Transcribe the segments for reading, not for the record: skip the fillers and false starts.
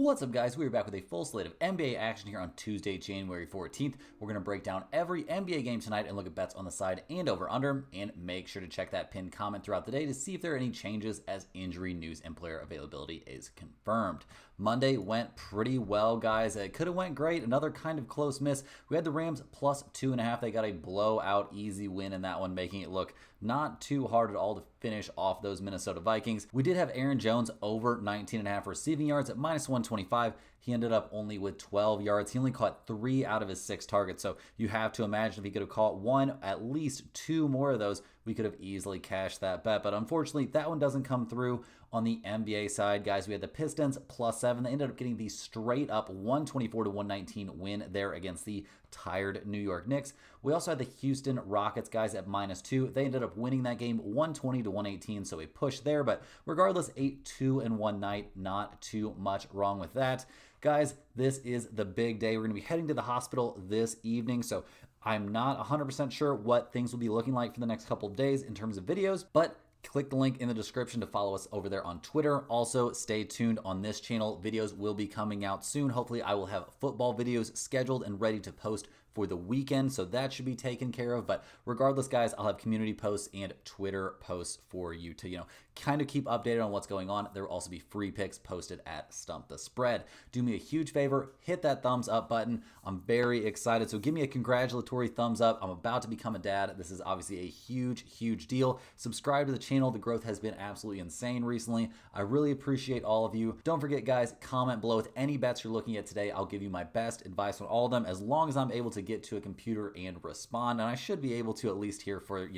What's up, guys? We're back with a full slate of NBA action here on Tuesday, January 14th. We're going to break down every NBA game tonight and look at bets on the side and over-under, and make sure to check that pinned comment throughout the day to see if there are any changes as injury news and player availability is confirmed. Monday went pretty well, guys. It could have went great. Another kind of close miss. We had the Rams plus 2.5. They got a blowout, easy win in that one, making it look not too hard at all to finish off those Minnesota Vikings. We did have Aaron Jones over 19.5 receiving yards at minus 125. He ended up only with 12 yards. He only caught 3 out of his 6 targets. So you have to imagine if he could have caught one, at least 2 more of those, we could have easily cashed that bet. But unfortunately, that one doesn't come through on the NBA side, guys. We had the Pistons plus 7. They ended up getting the straight up 124 to 119 win there against the tired New York Knicks. We also had the Houston Rockets, guys, at minus 2. They ended up winning that game 120 to 118, so a push there. But regardless, 8-2-1 night, not too much wrong with that. Guys, this is the big day. We're going to be heading to the hospital this evening, so I'm not 100% sure what things will be looking like for the next couple of days in terms of videos, but click the link in the description to follow us over there on Twitter. Also, stay tuned on this channel. Videos will be coming out soon. Hopefully, I will have football videos scheduled and ready to post for the weekend, so that should be taken care of. But regardless, guys, I'll have community posts and Twitter posts for you to, kind of keep updated on what's going on. There will also be free picks posted at Stump the Spread. Do me a huge favor, hit that thumbs up button. I'm very excited, so give me a congratulatory thumbs up. I'm about to become a dad. This is obviously a huge deal. Subscribe to the channel. The growth has been absolutely insane recently. I really appreciate all of you. Don't forget, guys, comment below with any bets you're looking at today. I'll give you my best advice on all of them as long as I'm able to get to a computer and respond, and I should be able to at least here for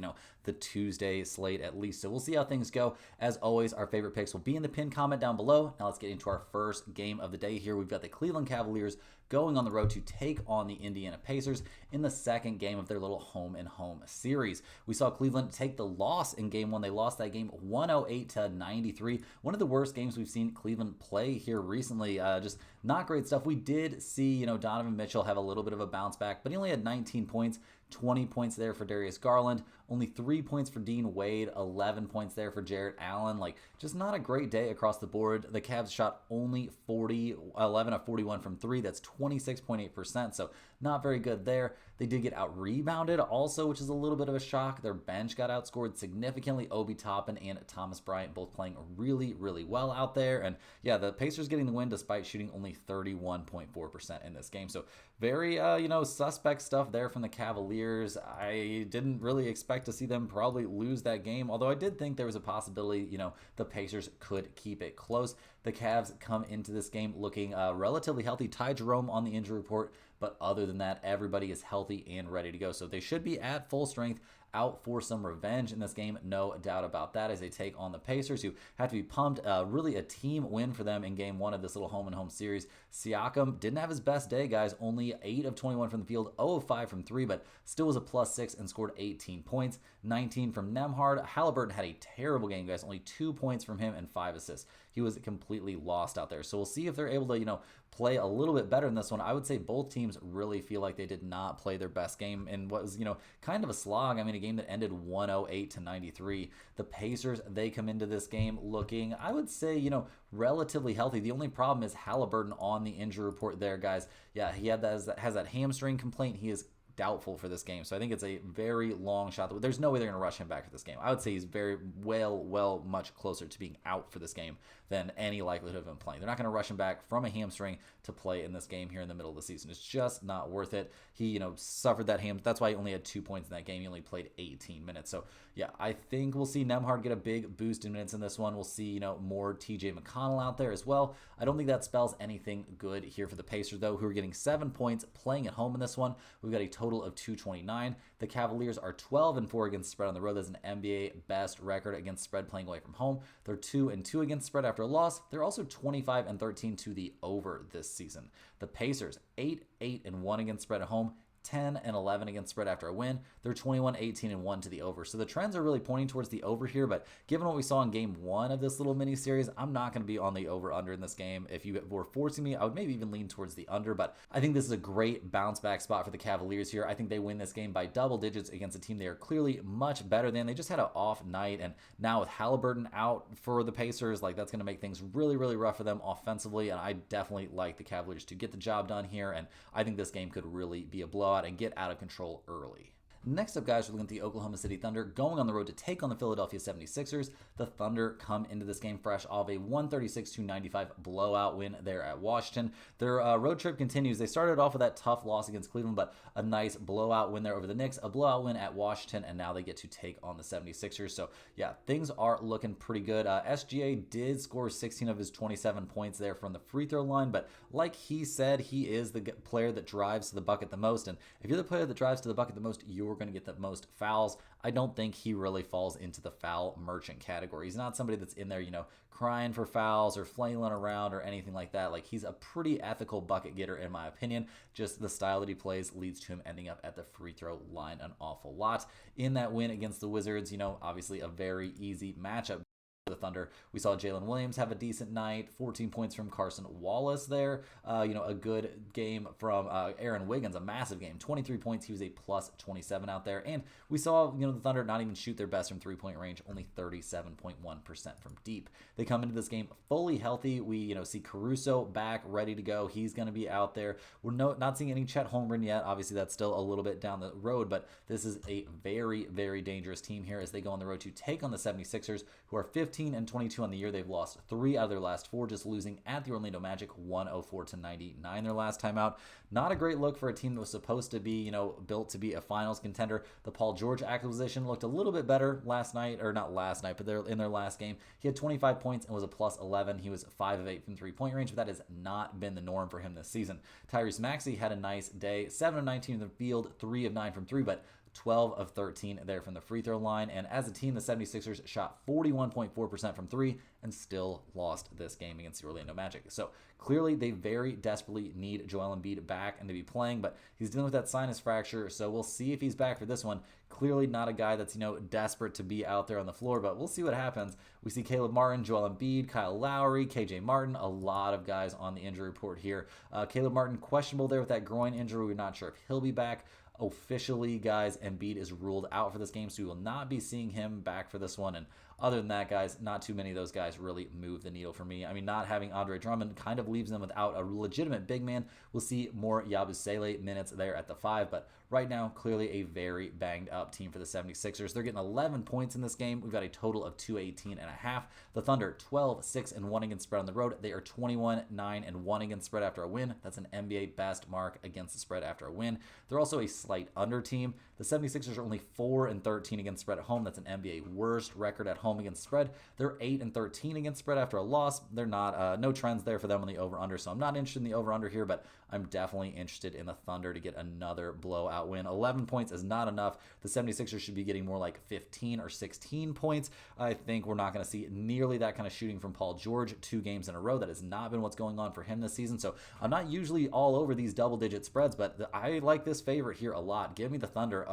the Tuesday slate at least. So we'll see how things go. As always, our favorite picks will be in the pinned comment down below. Now let's get into our first game of the day here. We've got the Cleveland Cavaliers going on the road to take on the Indiana Pacers in the second game of their little home and home series. We saw Cleveland take the loss in game 1. They lost that game 108 to 93. One of the worst games we've seen Cleveland play here recently. Just not great stuff. We did see, Donovan Mitchell have a little bit of a bounce back, but he only had 19 points. 20 points there for Darius Garland, only 3 points for Dean Wade, 11 points there for Jarrett Allen. Just not a great day across the board. The Cavs shot only 11 of 41 from 3. That's 26.8%, so not very good there. They did get out-rebounded also, which is a little bit of a shock. Their bench got outscored significantly. Obi Toppin and Thomas Bryant both playing really well out there. And yeah, the Pacers getting the win despite shooting only 31.4% in this game. So very, suspect stuff there from the Cavaliers. I didn't really expect to see them probably lose that game, although I did think there was a possibility, the Pacers could keep it close. The Cavs come into this game looking relatively healthy. Ty Jerome on the injury report, but other than that, everybody is healthy and ready to go. So they should be at full strength, out for some revenge in this game, no doubt about that, as they take on the Pacers, who have to be pumped. Really a team win for them in game 1 of this little home and home series. Siakam didn't have his best day, guys. Only 8 of 21 from the field, 0 of 5 from 3, but still was a +6 and scored 18 points. 19 from Nembhard. Halliburton had a terrible game, guys. Only 2 points from him and 5 assists. He was completely lost out there. So we'll see if they're able to, play a little bit better in this one. I would say both teams really feel like they did not play their best game in what was, kind of a slog. I mean, a game that ended 108 to 93. The Pacers, they come into this game looking, I would say, relatively healthy. The only problem is Halliburton on the injury report there, guys. Yeah, he has that hamstring complaint. He is doubtful for this game. So I think it's a very long shot. There's no way they're going to rush him back for this game. I would say he's very much closer to being out for this game than any likelihood of him playing. They're not going to rush him back from a hamstring to play in this game here in the middle of the season. It's just not worth it. He, suffered that That's why he only had 2 points in that game. He only played 18 minutes. So yeah, I think we'll see Nembhard get a big boost in minutes in this one. We'll see, more TJ McConnell out there as well. I don't think that spells anything good here for the Pacers, though, who are getting 7 points playing at home in this one. We've got a total of 229. The Cavaliers are 12-4 against spread on the road. That's an NBA best record against spread playing away from home. They're 2-2 against spread after a loss. They're also 25-13 to the over this season. The Pacers 8-1 against spread at home, 10 and 11 against spread after a win. They're 21, 18, and 1 to the over. So the trends are really pointing towards the over here, but given what we saw in game 1 of this little mini series, I'm not going to be on the over-under in this game. If you were forcing me, I would maybe even lean towards the under, but I think this is a great bounce back spot for the Cavaliers here. I think they win this game by double digits against a team they are clearly much better than. They just had an off night, and now with Halliburton out for the Pacers, like that's going to make things really, really rough for them offensively, and I definitely like the Cavaliers to get the job done here, and I think this game could really be a blowout and get out of control early. Next up, guys, we're looking at the Oklahoma City Thunder going on the road to take on the Philadelphia 76ers. The Thunder come into this game fresh off a 136-95 blowout win there at Washington. Their road trip continues. They started off with that tough loss against Cleveland, but a nice blowout win there over the Knicks, a blowout win at Washington, and now they get to take on the 76ers. So, yeah, things are looking pretty good. SGA did score 16 of his 27 points there from the free throw line, but like he said, he is the player that drives to the bucket the most, and if you're the player that drives to the bucket the most, you're going to get the most fouls. I don't think he really falls into the foul merchant category. He's not somebody that's in there, crying for fouls or flailing around or anything like that. Like, he's a pretty ethical bucket getter in my opinion. Just the style that he plays leads to him ending up at the free throw line an awful lot. In that win against the Wizards, obviously a very easy matchup. The Thunder, we saw Jalen Williams have a decent night, 14 points from Carson Wallace there, a good game from Aaron Wiggins, a massive game, 23 points, he was a plus 27 out there, and we saw, the Thunder not even shoot their best from three-point range, only 37.1% from deep. They come into this game fully healthy. We, see Caruso back, ready to go. He's going to be out there. We're not seeing any Chet Holmgren yet. Obviously, that's still a little bit down the road, but this is a very, very dangerous team here as they go on the road to take on the 76ers, who are 15 and 22 on the year. They've lost 3 out of their last 4, just losing at the Orlando Magic 104-99 their last time out. Not a great look for a team that was supposed to be, built to be a finals contender. The Paul George acquisition looked a little bit better last night, or not last night, but in their last game. He had 25 points and was a plus 11. He was 5 of 8 from three-point range, but that has not been the norm for him this season. Tyrese Maxey had a nice day, 7 of 19 in the field, 3 of 9 from 3, but 12 of 13 there from the free throw line. And as a team, the 76ers shot 41.4% from 3 and still lost this game against the Orlando Magic. So clearly they very desperately need Joel Embiid back and to be playing, but he's dealing with that sinus fracture, so we'll see if he's back for this one. Clearly not a guy that's, desperate to be out there on the floor, but we'll see what happens. We see Caleb Martin, Joel Embiid, Kyle Lowry, KJ Martin, a lot of guys on the injury report here. Caleb Martin questionable there with that groin injury. We're not sure if he'll be back. Officially, guys, Embiid is ruled out for this game, so we will not be seeing him back for this one. And other than that, guys, not too many of those guys really move the needle for me. I mean, not having Andre Drummond kind of leaves them without a legitimate big man. We'll see more Yabusele minutes there at the 5, but right now, clearly a very banged up team for the 76ers. They're getting 11 points in this game. We've got a total of 218.5. The Thunder, 12, 6, and 1 against spread on the road. They are 21, 9, and 1 against spread after a win. That's an NBA best mark against the spread after a win. They're also a slight under team. The 76ers are only 4 and 13 against spread at home. That's an NBA worst record at home against spread. They're 8 and 13 against spread after a loss. They're not, no trends there for them on the over-under, so I'm not interested in the over-under here, but I'm definitely interested in the Thunder to get another blowout win. 11 points is not enough. The 76ers should be getting more like 15 or 16 points. I think we're not going to see nearly that kind of shooting from Paul George 2 games in a row. That has not been what's going on for him this season, so I'm not usually all over these double-digit spreads, but I like this favorite here a lot. Give me the Thunder,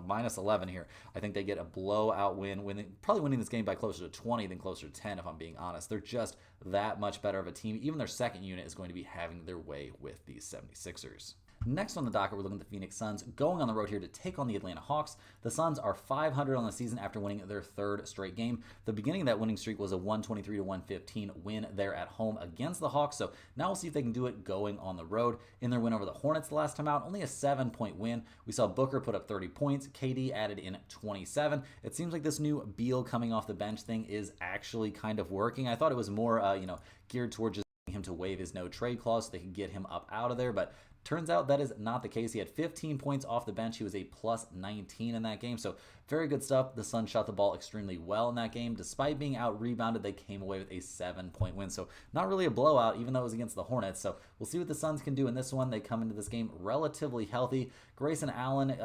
minus 11 here. I think they get a blowout win, probably winning this game by closer to 20 than closer to 10, if I'm being honest. They're just that much better of a team. Even their second unit is going to be having their way with these 76ers. Next on the docket, we're looking at the Phoenix Suns going on the road here to take on the Atlanta Hawks. The Suns are 500 on the season after winning their 3rd straight game. The beginning of that winning streak was a 123-115 win there at home against the Hawks, so now we'll see if they can do it going on the road. In their win over the Hornets the last time out, only a 7-point win. We saw Booker put up 30 points. KD added in 27. It seems like this new Beal coming off the bench thing is actually kind of working. I thought it was more, geared towards just him to waive his no-trade clause so they could get him up out of there, but turns out that is not the case. He had 15 points off the bench. He was a plus 19 in that game, so very good stuff. The Suns shot the ball extremely well in that game. Despite being out-rebounded, they came away with a 7-point win, so not really a blowout, even though it was against the Hornets, so we'll see what the Suns can do in this one. They come into this game relatively healthy. Grayson Allen,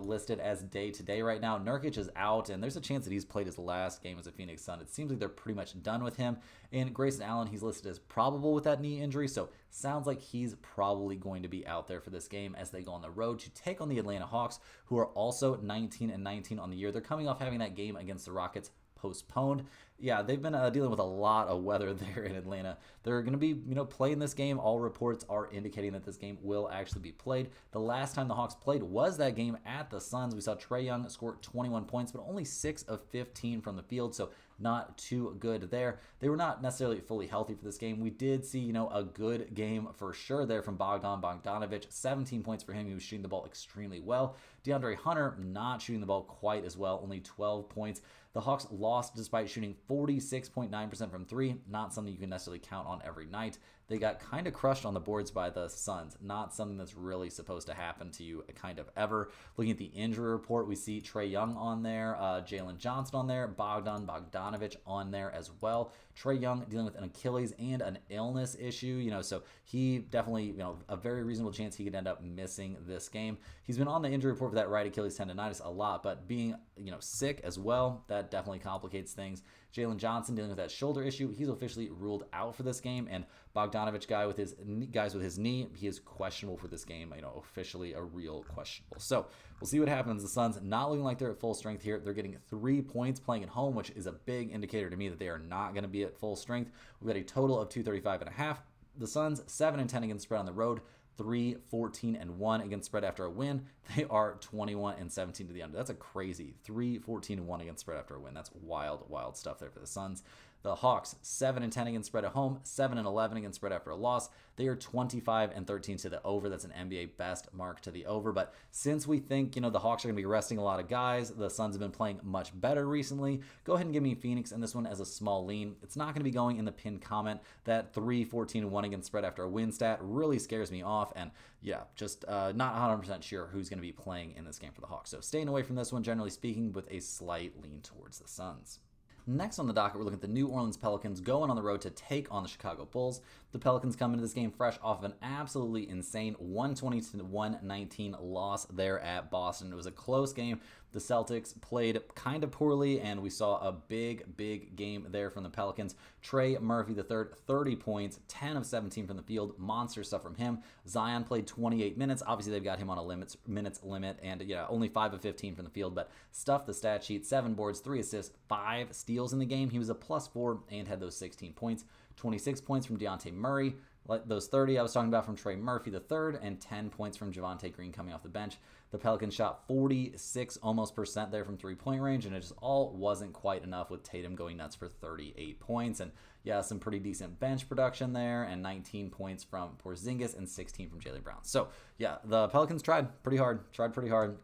listed as day-to-day right now. Nurkic is out, and there's a chance that he's played his last game as a Phoenix Sun. It seems like they're pretty much done with him, and Grayson Allen, he's listed as probable with that knee injury, so sounds like he's probably going to be out out there for this game as they go on the road to take on the Atlanta Hawks, who are also 19-19 on the year. They're coming off having that game against the Rockets postponed. Yeah, they've been dealing with a lot of weather there in Atlanta. They're going to be, playing this game. All reports are indicating that this game will actually be played. The last time the Hawks played was that game at the Suns. We saw Trae Young score 21 points, but only 6 of 15 from the field, so not too good there. They were not necessarily fully healthy for this game. We did see, a good game for sure there from Bogdanovic. 17 points for him. He was shooting the ball extremely well. DeAndre Hunter not shooting the ball quite as well, only 12 points. The Hawks lost despite shooting 46.9% from three, not something you can necessarily count on every night. They got kind of crushed on the boards by the Suns, not something that's really supposed to happen to you kind of ever. Looking at the injury report, we see Trae Young on there, Jalen Johnson on there, Bogdanovic on there as well. Trae Young dealing with an Achilles and an illness issue, so he definitely, a very reasonable chance he could end up missing this game. He's been on the injury report for that right Achilles tendonitis a lot, but being, sick as well, that definitely complicates things. Jalen Johnson dealing with that shoulder issue. He's officially ruled out for this game, and Bogdanovic guys with his knee, he is questionable for this game. Officially a real questionable. So we'll see what happens. The Suns not looking like they're at full strength here. They're getting 3 points playing at home, which is a big indicator to me that they are not going to be at full strength. We've got a total of 235.5. The Suns 7-10 against spread on the road. 3-14-1 against spread after a win. They are 21-17 to the under. That's a crazy 3-14-1 against spread after a win. That's wild, wild stuff there for the Suns. The Hawks 7-10 against spread at home, 7-11 against spread after a loss. They are 25-13 to the over. That's an NBA best mark to the over. But since we think, the Hawks are going to be resting a lot of guys, the Suns have been playing much better recently. Go ahead and give me Phoenix in this one as a small lean. It's not going to be going in the pinned comment. That 3-14-1 against spread after a win stat really scares me off. And yeah, just not 100% sure who's going to be playing in this game for the Hawks. So staying away from this one, generally speaking, with a slight lean towards the Suns. Next on the docket, we're looking at the New Orleans Pelicans going on the road to take on the Chicago Bulls. The Pelicans come into this game fresh off of an absolutely insane 120-119 loss there at Boston. It was a close game. The Celtics played kind of poorly, and we saw a big, big game there from the Pelicans. Trey Murphy III, 30 points, 10 of 17 from the field. Monster stuff from him. Zion played 28 minutes. Obviously, they've got him on a minutes limit, and only 5 of 15 from the field, but stuffed the stat sheet. 7 boards, 3 assists, 5 steals in the game. He was a +4 and had those 16 points. 26 points from Dejounte Murray. Those 30 I was talking about from Trey Murphy III, and 10 points from Javonte Green coming off the bench. The Pelicans shot 46 almost percent there from three-point range, and it just all wasn't quite enough with Tatum going nuts for 38 points. And yeah, some pretty decent bench production there, and 19 points from Porzingis and 16 from Jaylen Brown. So yeah, the Pelicans tried pretty hard,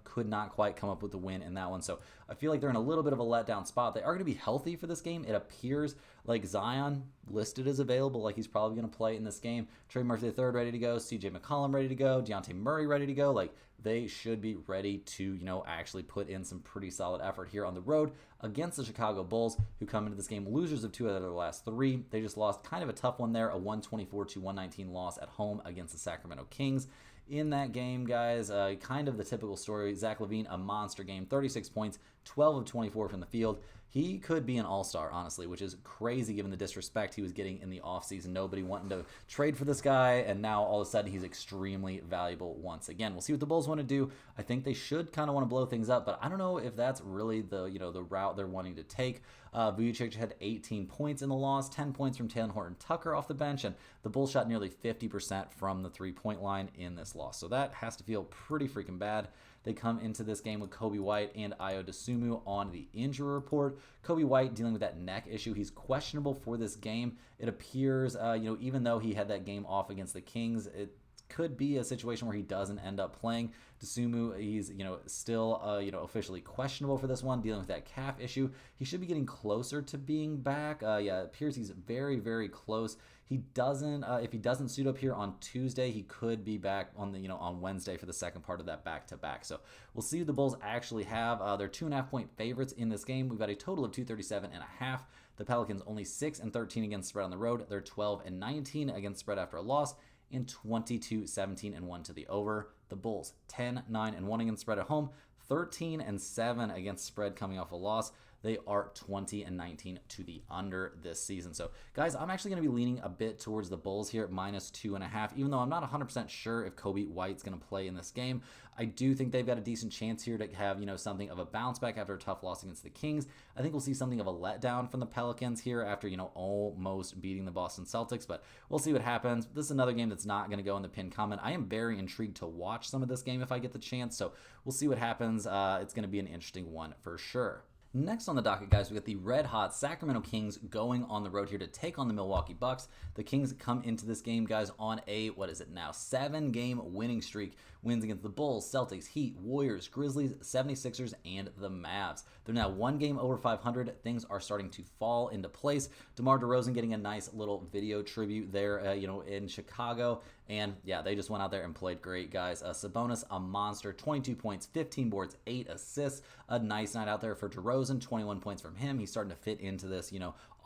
could not quite come up with the win in that one. So I feel like they're in a little bit of a letdown spot. They are going to be healthy for this game. It appears like Zion listed as available, like he's probably going to play in this game. Trey Murphy III ready to go, CJ McCollum ready to go, Dejounte Murray ready to go. Like they should be ready to, actually put in some pretty solid effort here on the road against the Chicago Bulls, who come into this game losers of 2 out of their last 3. They just lost kind of a tough one there, a 124-119 loss at home against the Sacramento Kings. In that game, guys, kind of the typical story. Zach LaVine, a monster game, 36 points, 12 of 24 from the field. He could be an all-star, honestly, which is crazy given the disrespect he was getting in the offseason. Nobody wanting to trade for this guy, and now all of a sudden he's extremely valuable once again. We'll see what the Bulls want to do. I think they should kind of want to blow things up, but I don't know if that's really the route they're wanting to take. Vucevic had 18 points in the loss, 10 points from Taylor Horton-Tucker off the bench, and the Bulls shot nearly 50% from the three-point line in this loss. So that has to feel pretty freaking bad. They come into this game with Kobe White and Ayo Dosunmu on the injury report. Kobe White dealing with that neck issue. He's questionable for this game. It appears, even though he had that game off against the Kings, it could be a situation where he doesn't end up playing. Dosunmu, he's still officially questionable for this one, dealing with that calf issue. He should be getting closer to being back. It appears he's very, very close. He doesn't. If he doesn't suit up here on Tuesday, he could be back on on Wednesday for the second part of that back-to-back. So we'll see who the Bulls actually have. They're 2.5-point favorites in this game. We've got a total of 237.5. The Pelicans only 6-13 against spread on the road. They're 12-19 against spread after a loss, and 22-17-1 to the over. The Bulls 10-9-1 against spread at home, 13-7 against spread coming off a loss. They are 20-19 to the under this season. So, guys, I'm actually going to be leaning a bit towards the Bulls here at -2.5, even though I'm not 100% sure if Kobe White's going to play in this game. I do think they've got a decent chance here to have, something of a bounce back after a tough loss against the Kings. I think we'll see something of a letdown from the Pelicans here after, almost beating the Boston Celtics, but we'll see what happens. This is another game that's not going to go in the pinned comment. I am very intrigued to watch some of this game if I get the chance, so we'll see what happens. It's going to be an interesting one for sure. Next on the docket, guys, we got the red-hot Sacramento Kings going on the road here to take on the Milwaukee Bucks. The Kings come into this game, guys, on a, 7-game winning streak. Wins against the Bulls, Celtics, Heat, Warriors, Grizzlies, 76ers, and the Mavs. They're now one game over 500. Things are starting to fall into place. DeMar DeRozan getting a nice little video tribute there, in Chicago. And, yeah, they just went out there and played great, guys. Sabonis, a monster, 22 points, 15 boards, 8 assists. A nice night out there for DeRozan, 21 points from him. He's starting to fit into this,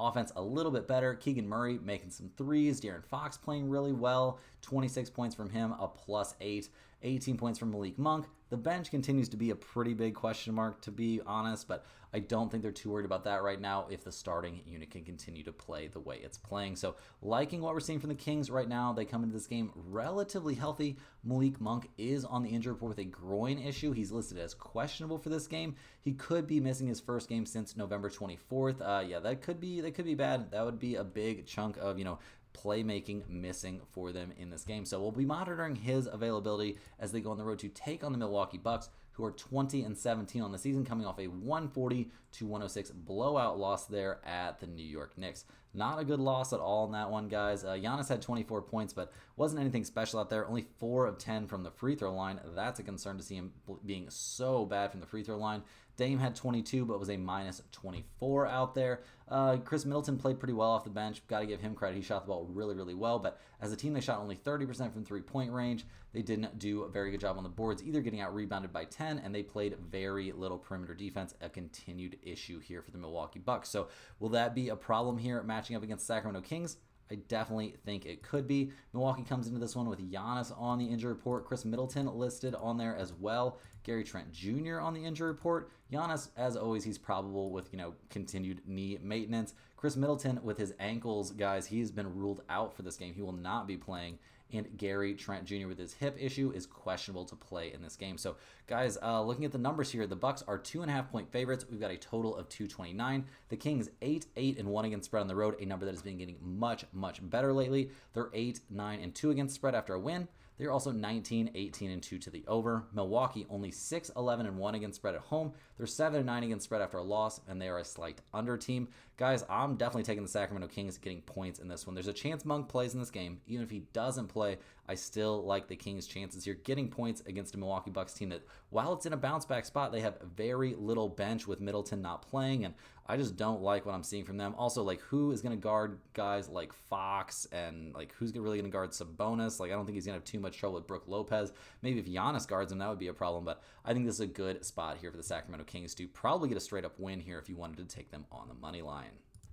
offense a little bit better. Keegan Murray making some threes. De'Aaron Fox playing really well. 26 points from him, a +8. 18 points from Malik Monk. The bench continues to be a pretty big question mark, to be honest, but I don't think they're too worried about that right now if the starting unit can continue to play the way it's playing. So liking what we're seeing from the Kings right now. They come into this game relatively healthy. Malik Monk is on the injury report with a groin issue. He's listed as questionable for this game. He could be missing his first game since November 24th. That could be bad. That would be a big chunk of, playmaking missing for them in this game. So we'll be monitoring his availability as they go on the road to take on the Milwaukee Bucks, who are 20-17 on the season, coming off a 140-106 blowout loss there at the New York Knicks. Not a good loss at all in that one, guys. Giannis had 24 points, but wasn't anything special out there. Only 4 of 10 from the free throw line. That's a concern to see him being so bad from the free throw line. Dame had 22, but was a -24 out there. Chris Middleton played pretty well off the bench. Got to give him credit. He shot the ball really, really well, but as a team, they shot only 30% from three-point range. They didn't do a very good job on the boards, either getting out-rebounded by 10, and they played very little perimeter defense, a continued issue here for the Milwaukee Bucks. So will that be a problem here matching up against Sacramento Kings? I definitely think it could be. Milwaukee comes into this one with Giannis on the injury report. Chris Middleton listed on there as well. Gary Trent Jr. on the injury report. Giannis, as always, he's probable with, continued knee maintenance. Chris Middleton with his ankles, guys, he's been ruled out for this game. He will not be playing. And Gary Trent Jr. with his hip issue is questionable to play in this game. So, guys, looking at the numbers here, the Bucks are 2.5-point favorites. We've got a total of 229. The Kings 8-8-1 against spread on the road, a number that has been getting much, much better lately. They're 8-9-2 against spread after a win. They're also 19-18-2 to the over. Milwaukee only 6-11-1 against spread at home. They're 7-9 against spread after a loss, and they are a slight under team. Guys, I'm definitely taking the Sacramento Kings getting points in this one. There's a chance Monk plays in this game. Even if he doesn't play, I still like the Kings' chances here getting points against a Milwaukee Bucks team that, while it's in a bounce back spot, they have very little bench with Middleton not playing, and I just don't like what I'm seeing from them. Also, who is going to guard guys like Fox, and who's really going to guard Sabonis? I don't think he's going to have too much trouble with Brook Lopez. Maybe if Giannis guards him, that would be a problem, but I think this is a good spot here for the Sacramento Kings to probably get a straight up win here if you wanted to take them on the money line.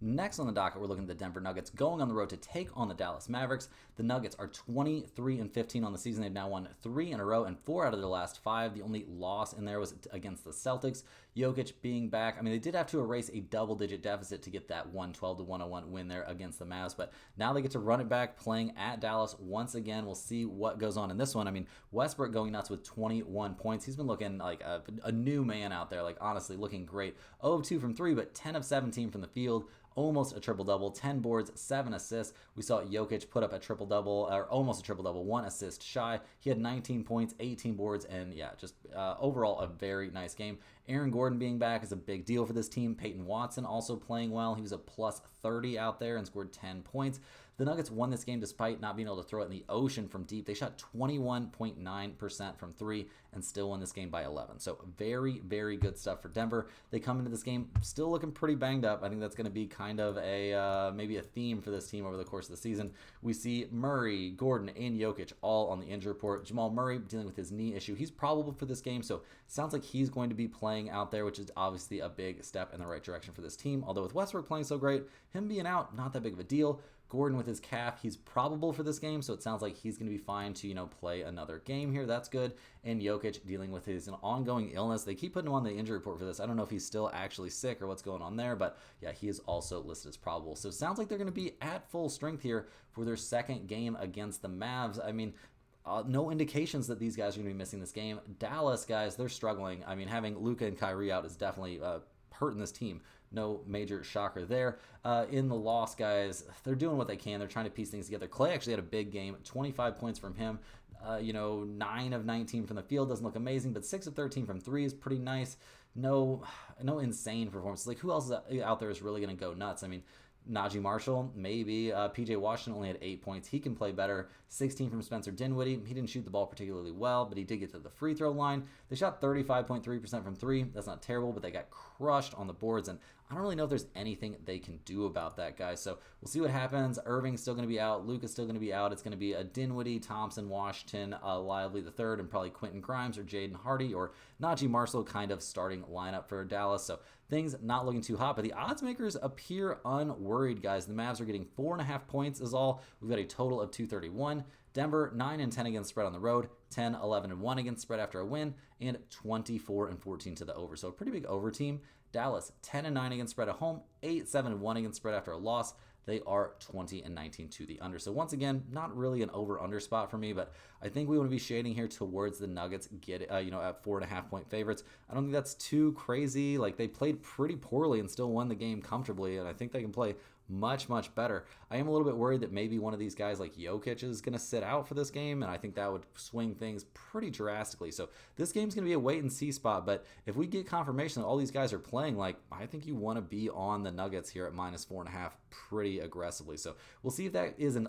Next on the docket, we're looking at the Denver Nuggets going on the road to take on the Dallas Mavericks. The Nuggets are 23-15 on the season. They've now won 3 in a row and 4 out of their last 5. The only loss in there was against the Celtics. Jokic being back. They did have to erase a double-digit deficit to get that 112-101 win there against the Mavs, but now they get to run it back playing at Dallas once again. We'll see what goes on in this one. Westbrook going nuts with 21 points. He's been looking like a new man out there, honestly, looking great. 0 of 2 from 3, but 10 of 17 from the field. Almost a triple-double, 10 boards, 7 assists. We saw Jokic put up a triple-double, or almost a triple-double, 1 assist shy. He had 19 points, 18 boards, and just overall a very nice game. Aaron Gordon being back is a big deal for this team. Peyton Watson also playing well. He was a +30 out there and scored 10 points. The Nuggets won this game despite not being able to throw it in the ocean from deep. They shot 21.9% from 3 and still won this game by 11. So very, very good stuff for Denver. They come into this game still looking pretty banged up. I think that's going to be kind of a maybe a theme for this team over the course of the season. We see Murray, Gordon, and Jokic all on the injury report. Jamal Murray dealing with his knee issue. He's probable for this game, so it sounds like he's going to be playing out there, which is obviously a big step in the right direction for this team. Although with Westbrook playing so great, him being out, not that big of a deal. Gordon with his calf, he's probable for this game, so it sounds like he's going to be fine to, play another game here. That's good. And Jokic dealing with his ongoing illness. They keep putting him on the injury report for this. I don't know if he's still actually sick or what's going on there, but yeah, he is also listed as probable. So it sounds like they're going to be at full strength here for their second game against the Mavs. I mean, no indications that these guys are going to be missing this game. Dallas, guys, they're struggling. I mean, having Luka and Kyrie out is definitely hurting this team. No major shocker there. In the loss, guys, they're doing what they can. They're trying to piece things together. Clay actually had a big game, 25 points from him. 9 of 19 from the field doesn't look amazing, but 6 of 13 from 3 is pretty nice. No insane performances. Like, who else is out there is really going to go nuts? I mean, Najee Marshall, maybe. PJ Washington only had 8 points. He can play better. 16 from Spencer Dinwiddie. He didn't shoot the ball particularly well, but he did get to the free throw line. They shot 35.3% from 3. That's not terrible, but they got crushed on the boards, and I don't really know if there's anything they can do about that, guys. So we'll see what happens. Irving's still going to be out. Luka's still going to be out. It's going to be a Dinwiddie, Thompson, Washington, Lively the third, and probably Quentin Grimes or Jaden Hardy or Najee Marshall kind of starting lineup for Dallas. So things not looking too hot, but the odds makers appear unworried, guys. The Mavs are getting 4.5 points is all. We've got a total of 231. Denver, 9-10 against spread on the road, 10-11-1 against spread after a win, and 24-14 to the over. So a pretty big over team. Dallas, 10-9 against spread at home, 8-7-1 against spread after a loss. They are 20-19 to the under. So once again, not really an over-under spot for me, but I think we want to be shading here towards the Nuggets get at 4.5 point favorites. I don't think that's too crazy. Like, they played pretty poorly and still won the game comfortably, and I think they can play much better. I am a little bit worried that maybe one of these guys like Jokic is going to sit out for this game, and I think that would swing things pretty drastically. So this game's going to be a wait and see spot, but if we get confirmation that all these guys are playing, like, I think you want to be on the Nuggets here at -4.5 pretty aggressively. So we'll see if that is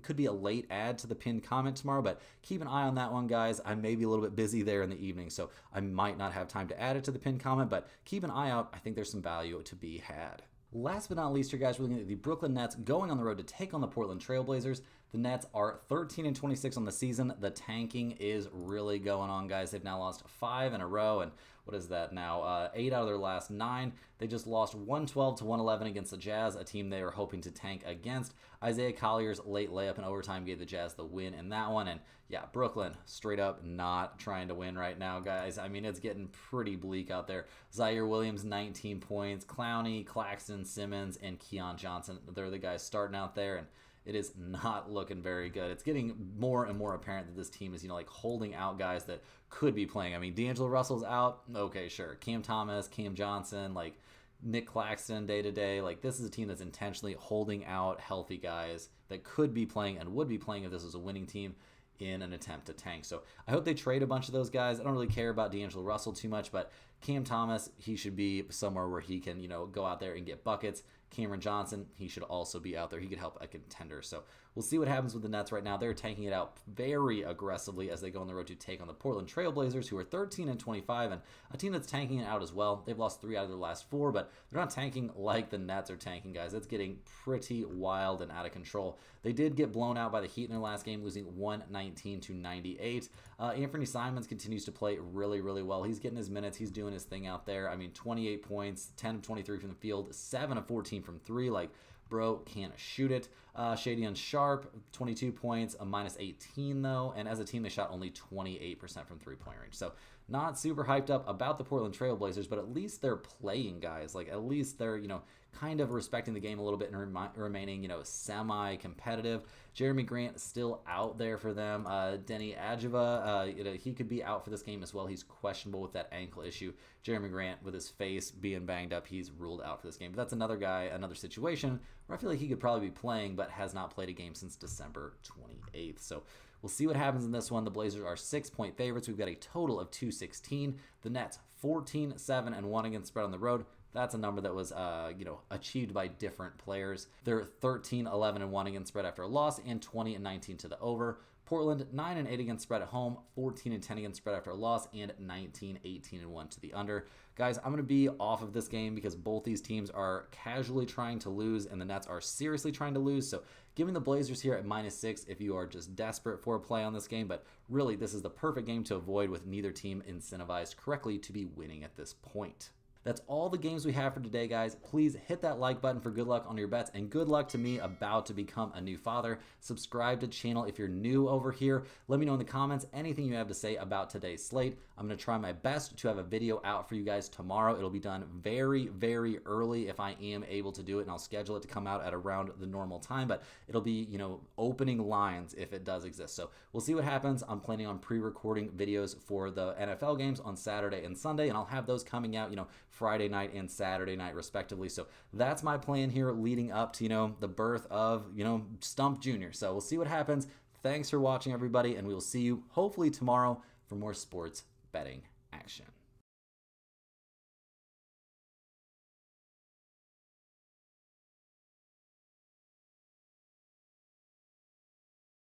could be a late add to the pinned comment tomorrow, but keep an eye on that one, guys. I may be a little bit busy there in the evening, so I might not have time to add it to the pinned comment, but keep an eye out. I think there's some value to be had. Last but not least here, guys, we're looking at the Brooklyn Nets going on the road to take on the Portland Trailblazers. The Nets are 13-26 on the season. The tanking is really going on, guys. They've now lost 5 in a row, and what is that now? 8 out of their last 9. They just lost 112-111 against the Jazz, a team they were hoping to tank against. Isaiah Collier's late layup in overtime gave the Jazz the win in that one, and yeah, Brooklyn straight up not trying to win right now, guys. I mean, it's getting pretty bleak out there. Zaire Williams, 19 points. Clowney, Claxton, Simmons, and Keon Johnson, they're the guys starting out there, and it is not looking very good. It's getting more and more apparent that this team is, holding out guys that could be playing. I mean, D'Angelo Russell's out. Okay, sure. Cam Thomas, Cam Johnson, Nick Claxton day to day. This is a team that's intentionally holding out healthy guys that could be playing and would be playing if this was a winning team in an attempt to tank. So I hope they trade a bunch of those guys. I don't really care about D'Angelo Russell too much, but Cam Thomas, he should be somewhere where he can, go out there and get buckets. Cameron Johnson, he should also be out there. He could help a contender. So we'll see what happens with the Nets right now. They're taking it out very aggressively as they go on the road to take on the Portland Trailblazers, who are 13-25, and a team that's tanking it out as well. They've lost 3 out of their last 4, but they're not tanking like the Nets are tanking, guys. It's getting pretty wild and out of control. They did get blown out by the Heat in their last game, losing 119-98. Anthony Simons continues to play really well. He's getting his minutes. He's doing his thing out there. I mean, 28 points, 10 of 23 from the field, 7 of 14 from 3. Bro can't shoot it. Shadian Sharp, 22 points, a -18 though, and as a team they shot only 28% from three-point range. So not super hyped up about the Portland Trailblazers, but at least they're playing, guys. At least they're, kind of respecting the game a little bit and remaining, semi-competitive. Jeremy Grant still out there for them. Denny Adjeva, he could be out for this game as well. He's questionable with that ankle issue. Jeremy Grant, with his face being banged up, he's ruled out for this game. But that's another guy, another situation where I feel like he could probably be playing, but has not played a game since December 28th. So we'll see what happens in this one. The Blazers are 6-point favorites. We've got a total of 216. The Nets 14-7-1 against spread on the road. That's a number that was, achieved by different players. They're 13-11-1 against spread after a loss and 20-19 to the over. Portland 9-8 against spread at home, 14-10 against spread after a loss, and 19-18-1 to the under. Guys, I'm going to be off of this game because both these teams are casually trying to lose, and the Nets are seriously trying to lose. So giving the Blazers here at -6 if you are just desperate for a play on this game, but really this is the perfect game to avoid with neither team incentivized correctly to be winning at this point. that's all the games we have for today, guys. Please hit that like button for good luck on your bets, and good luck to me about to become a new father. Subscribe to the channel if you're new over here. Let me know in the comments anything you have to say about today's slate. I'm going to try my best to have a video out for you guys tomorrow. It'll be done very, very early if I am able to do it, and I'll schedule it to come out at around the normal time, but it'll be, opening lines if it does exist. So we'll see what happens. I'm planning on pre-recording videos for the NFL games on Saturday and Sunday, and I'll have those coming out, Friday night and Saturday night respectively. So that's my plan here leading up to, the birth of, Stump Jr. So we'll see what happens. Thanks for watching, everybody, and we will see you hopefully tomorrow for more sports betting action.